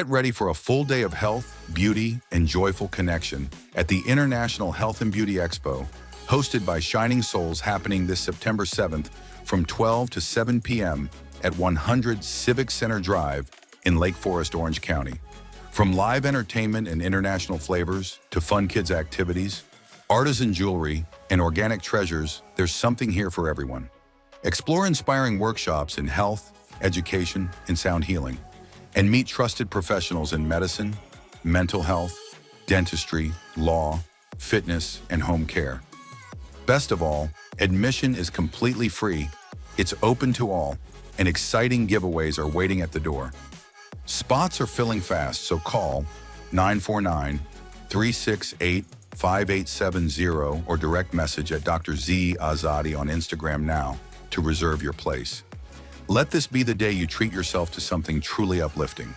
Get ready for a full day of health, beauty, and joyful connection at the International Health and Beauty Expo, hosted by Shining Souls, happening this September 7th from 12 to 7 p.m. at 100 Civic Center Drive in Lake Forest, Orange County. From live entertainment and international flavors to fun kids activities, artisan jewelry, and organic treasures, there's something here for everyone. Explore inspiring workshops in health, education, and sound healing, and meet trusted professionals in medicine, mental health, dentistry, law, fitness, and home care. Best of all, admission is completely free, it's open to all, and exciting giveaways are waiting at the door. Spots are filling fast, so call 949-368-5870 or direct message at Dr. 𝙎𝙤𝙨 on Instagram now to reserve your place. Let this be the day you treat yourself to something truly uplifting.